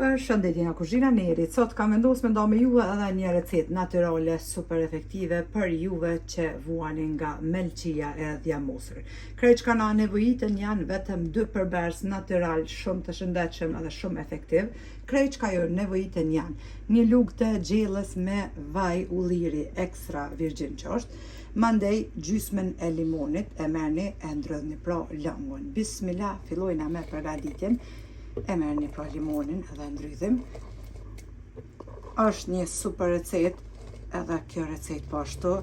Përshëndetje nga kuzhina Nerit. Sot kam vendosur me nda me juve edhe një recetë natyrale super efektive për juve që vuani nga melçia e djamosur. Krejt çka na nevojitën janë vetëm 2 përbërës natyral shumë të shëndetshëm edhe shumë efektiv. Krejt çka ju nevojitën janë një lugë të gjellës me vaj ulliri ekstra virgjin që është, mandej gjysmën e limonit e merrni e ndrydhni pra lëngun. Bismillah, fillojna me përgatitjen. E merrni pra limonin edhe ndrydhim. Është një super recetë, edhe kjo recetë po ashtu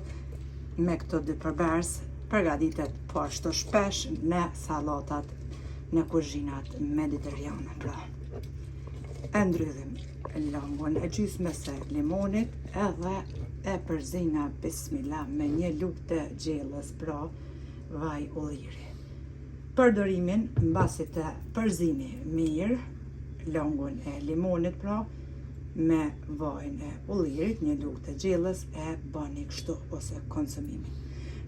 me këto 2 përbërës përgatitet po ashtu shpesh në sallatat në kuzhinat mediterrane pra. E ndrydhim lëngun e gjysmës së limonit edhe e përzina bismillah me një lugë të gjellës pra vaj ulliri. Përdorimin, mbasi të përzini mirë lëngun e limonit pra me vajin e ullirit, një lugë të gjellës e bani kështu ose konsumimin.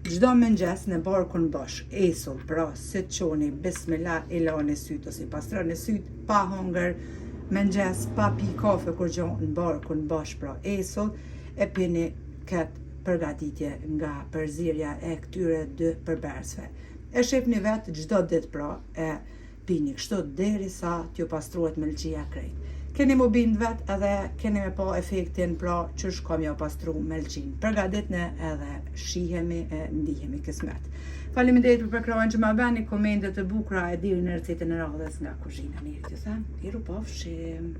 Çdo mëngjes në barkun bosh, esull pra si çoni bismillah i lani syt ose i pastroni syt pa hunger, mëngjes pa pi kafe kur gjon në barkun bosh pra esull e pini këtë përgatitje nga përzirja e këtyre 2 përbërësve. E shepni vetë çdo ditë pra e pini kështu derisa t'ju pastrohet melçia krejt. Keni mu bind vetë edhe keni me pa efektin pra qysh kam ja pastru melçin. Përgatitni edhe shihemi e ndihemi kismet. Faleminderit për krahun që ma bëni komente të bukura e dini në recetën e radhës nga kuzhina Nerit. Ju them, miru pafshim.